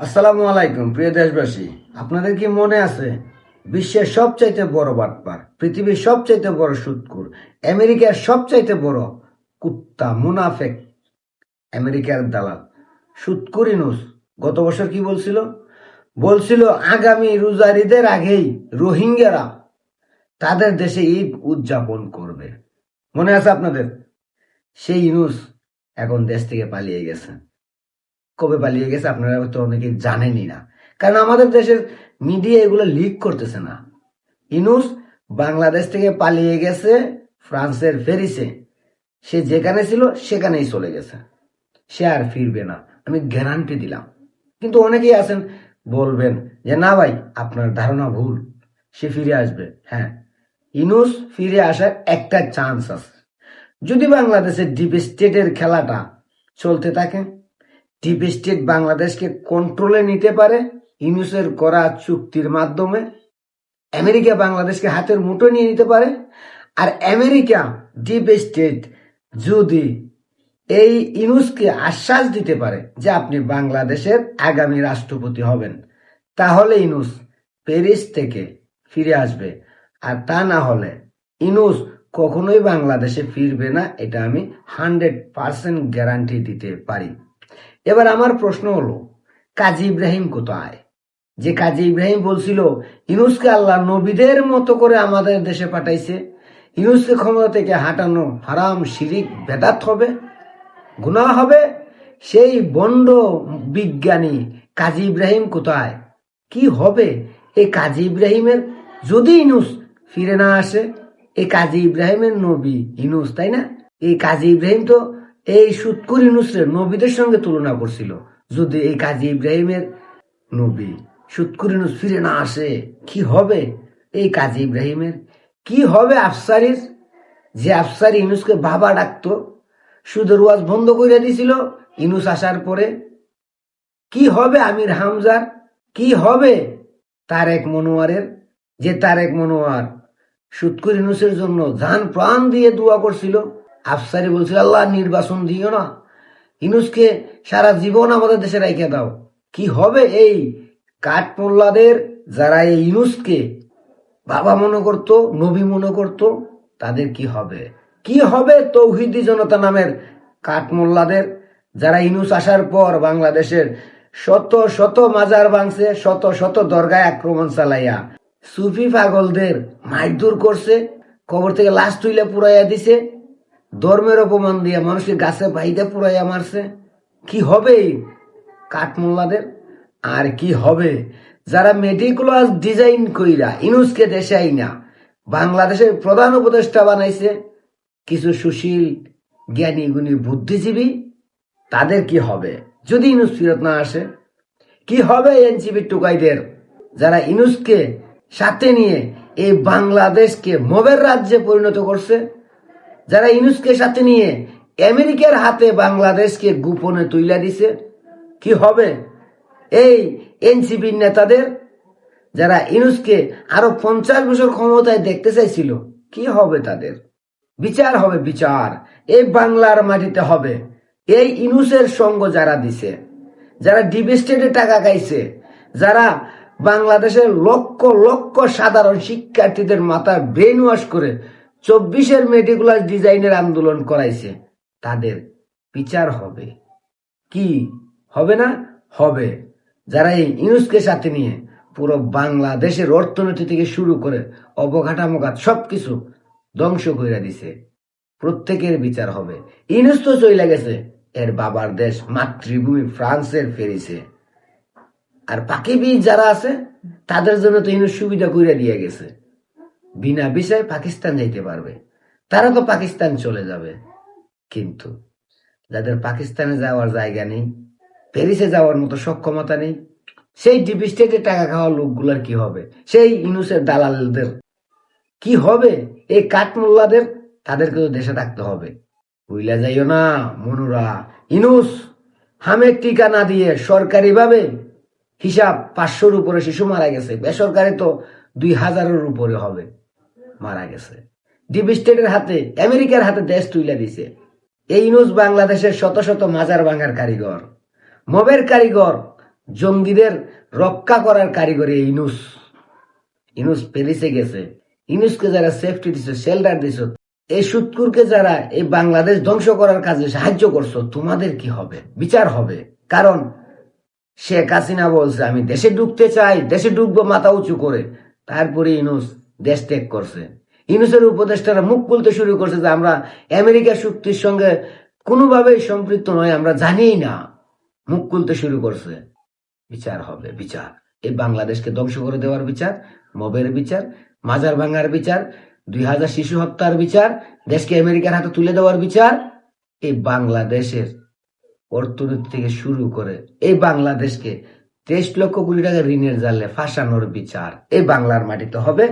আসসালামু আলাইকুম প্রিয় দেশবাসী। আপনাদের কি মনে আছে বিশ্বের সবচাইতে বড় বাটপার, পৃথিবীর সবচাইতে বড় সুৎকুর, আমেরিকার সবচাইতে বড় কুত্তা মুনাফেক, আমেরিকার দালাল সুৎকুর ইউনূস গত বছর কি বলছিল আগামী রোজার ঈদের আগেই রোহিঙ্গারা তাদের দেশে ঈদ উদযাপন করবে। মনে আছে আপনাদের? সেই ইউনূস এখন দেশ থেকে পালিয়ে গেছে। কবে পালিয়ে গেছে আপনারা তো অনেকে জানেনই না, কারণ আমাদের দেশের মিডিয়া এগুলো লিক করতেছে না। ইউনূস বাংলাদেশ থেকে পালিয়ে গেছে ফ্রান্সের প্যারিসে। সে যেখানে ছিল সেখানেই চলে গেছে, সে আর ফিরবে না, আমি গ্যারান্টি দিলাম। কিন্তু অনেকেই আছেন বলবেন যে না ভাই, আপনার ধারণা ভুল, সে ফিরে আসবে। হ্যাঁ, ইউনূস ফিরে আসার একটা চান্স আছে যদি বাংলাদেশের ডিপ স্টেটের খেলাটা চলতে থাকে। ডিপ স্টেট বাংলাদেশকে কন্ট্রোলে নিতে পারে ইউনূসের করা চুক্তির মাধ্যমে। আমেরিকা বাংলাদেশকে হাতের মুঠো নিয়ে নিতে পারে। আর আমেরিকা ডিপ স্টেট যদি এই ইউনূসকে আশ্বাস দিতে পারে যে আপনি বাংলাদেশের আগামী রাষ্ট্রপতি হবেন, তাহলে ইউনূস প্যারিস থেকে ফিরে আসবে। আর তা না হলে ইউনূস কখনোই বাংলাদেশে ফিরবে না, এটা আমি 100% গ্যারান্টি দিতে পারি। এবার আমার প্রশ্ন হলো, কাজী ইব্রাহিম কোথায়? যে কাজী ইব্রাহিম বলছিল ইউনূসকে আল্লাহ নবীদের মতো করে আমাদের দেশে পাঠাইছে, ইউনূসকে ক্ষমতা থেকে হাঁটানো হারাম, শিরিক, বেদাত হবে, গুনাহ হবে, সেই বন্ড বিজ্ঞানী কাজী ইব্রাহিম কোথায়? কি হবে এই কাজী ইব্রাহিমের যদি ইউনূস ফিরে না আসে? এই কাজী ইব্রাহিমের নবী ইউনূস, তাই না? এই কাজী ইব্রাহিম তো এই সুৎকুর ইউনূসের নবীদের সঙ্গে তুলনা করছিল। যদি এই কাজী ইব্রাহিমের নবী সুৎকুর ইউনূস ফিরে না আসে, কি হবে এই কাজী ইব্রাহিমের? কি হবে আফসারির? যে আফসারি ইউনূসকে বাবা ডাকতো, সুদের ওয়াজ বন্ধ করে দিয়েছিল ইউনূস আসার পরে। কি হবে আমির হামজার? কি হবে তারেক মনোয়ারের? যে তারেক মনোয়ার সুৎকুর ইউনূসের জন্য জান প্রাণ দিয়ে দোয়া করছিল। আফসারি বলছিল আল্লাহ নির্বাচন দিও না, ইউনূসকে সারা জীবন আমাদের দেশে রেখে দাও। কি হবে এই কাঠমোল্লাদের, যারা এই ইউনূসকে বাবা মনে করত, নবী মনে করত, তাদের কি হবে? কি হবে তৌহিদি জনতা নামের কাঠমোল্লাদের, যারা ইউনূস আসার পর বাংলাদেশের শত শত মাজার ভাঙছে, শত শত দরগায় আক্রমণ চালাইয়া সুফি পাগলদের মারধর করছে, কবর থেকে লাশ তুইলে পুরাইয়া দিছে, ধর্মের অপমান দিয়ে মানুষকে গাছে বাইদে পুরাইয়া মারছে। কি হবে এই কাঠমোল্লাদের? আর কি হবে যারা মেটিকুলাস ডিজাইন কইরা ইউনূসকে দেশে আইনা বাংলাদেশের প্রধান উপদেষ্টা বানাইছে কিছু সুশীল জ্ঞানী গুণী বুদ্ধিজীবী? তাদের কি হবে যদি ইউনূস ফিরত না আসে? কি হবে এনসিপি টুকাইদের, যারা ইউনূসকে সাথে নিয়ে এই বাংলাদেশকে মবের রাজ্যে পরিণত করছে, যারা ইউনূসকে সাথে নিয়ে আমেরিকার হাতে বাংলাদেশকে গোপনে তুইলা দিছে? কি হবে এই এনসিপির নেতাদের, যারা ইউনূসকে আরো 50 বছর ক্ষমতায় দেখতে চাইছিল? কি হবে তাদের? বিচার হবে, বিচার এই বাংলার মাটিতে হবে। এই ইউনূসের সঙ্গ যারা দিছে, যারা ডিপ স্টেটে টাকা খাইছে, যারা বাংলাদেশের লক্ষ লক্ষ সাধারণ শিক্ষার্থীদের মাথা ব্রেন ওয়াশ করে 24-এর মেটিকুলাস ডিজাইনের আন্দোলন করাইছে, তাদের বিচার হবে। কি হবে না? হবে। যারা এই ইউনূসকে সাথে নিয়ে পুরো বাংলাদেশের অর্থনীতি থেকে শুরু করে অবকাঠামোঘাত সবকিছু ধ্বংস করে দিছে, প্রত্যেকের বিচার হবে। ইউনূস তো চলে গেছে এর বাবার দেশ মাতৃভূমি ফ্রান্সের প্যারিসে। আর বাকি যারা আছে তাদের জন্য তো ইউনূস সুবিধা করে দিয়ে গেছে, বিনা ভিসায় পাকিস্তান যাইতে পারবে, তারা তো পাকিস্তান চলে যাবে। কিন্তু যাদের পাকিস্তানে যাওয়ার জায়গা নেই, প্যারিসে যাওয়ার মতো সক্ষমতা নেই, সেই ডিপ স্টেটে টাকা খাওয়া লোকগুলার কি হবে? সেই ইউনূসের দালালদের কি হবে? এই কাঠমোল্লাদের, তাদেরকে তো দেশে থাকতে হবে। বুইলা যাইও না মনুরা, ইউনূস হামের টিকা না দিয়ে সরকারি ভাবে হিসাব 500-র উপরে শিশু মারা গেছে, বেসরকারি তো 2000-এর উপরে হবে মারা গেছে। ডিপ স্টেটের হাতে, আমেরিকার হাতে দেশ তুইলা দিছে। এই ইউনূস বাংলাদেশের শত শত মাজার ভাঙার কারিগর, মবের কারিগর, জঙ্গিদের রক্ষা করার কারিগরি ইনুস। ইনুস প্যারিসে গেছে, ইনুসকে যারা সেফটি দিছো, শেল্টার দিছো, এই সুৎকুরকে যারা এই বাংলাদেশ ধ্বংস করার কাজে সাহায্য করছো, তোমাদের কি হবে? বিচার হবে। কারণ শেখ হাসিনা বলছে আমি দেশে ঢুকতে চাই, দেশে ঢুকবো মাথা উঁচু করে। তারপরে ইনুস দেশ ত্যাগ করছে। ইনুসের উপদেষ্টারা মুখ খুলতে শুরু করছে যে আমরা আমেরিকা চুক্তির সঙ্গে কোনোভাবেই সম্পৃক্ত নয়, আমরা জানিই না। মুখ খুলতে শুরু করছে। বিচার হবে, বিচার। এই বাংলাদেশকে ধ্বংস করে দেওয়ার বিচার, মবের বিচার, মাজার ভাঙার বিচার, 2000 শিশু হত্যার বিচার, দেশকে আমেরিকার হাতে তুলে দেওয়ার বিচার, এই বাংলাদেশের অর্থনীতি থেকে শুরু করে এই বাংলাদেশকে 23 লক্ষ কোটি টাকা ঋণের জালে ফাঁসানোর বিচার এই বাংলার মাটিতে হবে।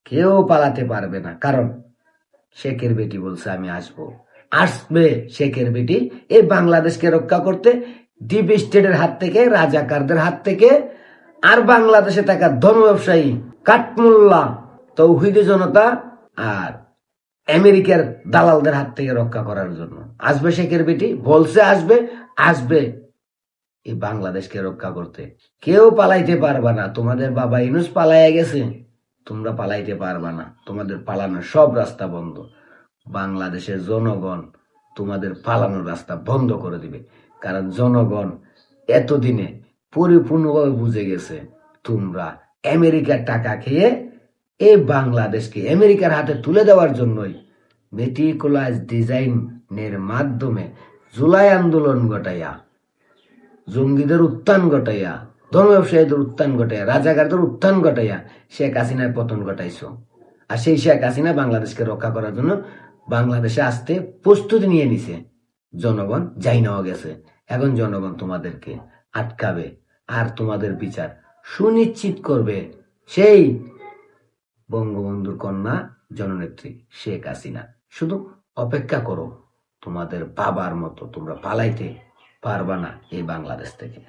কেউ পালাতে পারবে না। কারণ শেখের বেটি বলছে আমি আসবো, আসবে শেখের বেটি এই বাংলাদেশকে রক্ষা করতে, ডিপ স্টেটের হাত থেকে, রাজাকারদের হাত থেকে, আর বাংলাদেশে থাকা ধর্ম ব্যবসায়ী কাঠমোল্লা তৌহিদি জনতা আর আমেরিকার দালালদের হাত থেকে রক্ষা করার জন্য আসবে শেখের বেটি। বলছে আসবে, আসবে এই বাংলাদেশকে রক্ষা করতে। কেউ পালাইতে পারবা না। তোমাদের বাবা ইনুস পালাইয়া গেছে, তোমরা পালাইতে পারবা না। তোমাদের পালানোর সব রাস্তা বন্ধ। বাংলাদেশের জনগণ তোমাদের পালানোর রাস্তা বন্ধ করে দিবে। কারণ জনগণ এতদিনে পরিপূর্ণভাবে বুঝে গেছে তোমরা আমেরিকার টাকা খেয়ে এই বাংলাদেশকে আমেরিকার হাতে তুলে দেওয়ার জন্যই মেটিকুলাস ডিজাইনের মাধ্যমে জুলাই আন্দোলন ঘটাইয়া, জঙ্গিদের উত্থান ঘটাইয়া, ধর্ম ব্যবসায়ীদের উত্থান ঘটাইয়া, রাজাকারদের উত্থান ঘটাইয়া শেখ হাসিনার পতন ঘটাইছো। আর সেই শেখ হাসিনা বাংলাদেশকে রক্ষা করার জন্য বাংলাদেশে আসতে প্রস্তুতি নিয়ে নিছে। জনগণ যাই নেওয়া গেছে। এখন জনগণ তোমাদেরকে আটকাবে আর তোমাদের বিচার সুনিশ্চিত করবে সেই বঙ্গবন্ধুর কন্যা জননেত্রী শেখ হাসিনা। শুধু অপেক্ষা করো। তোমাদের বাবার মতো তোমরা পালাইতে পারবা না এই বাংলাদেশ থেকে।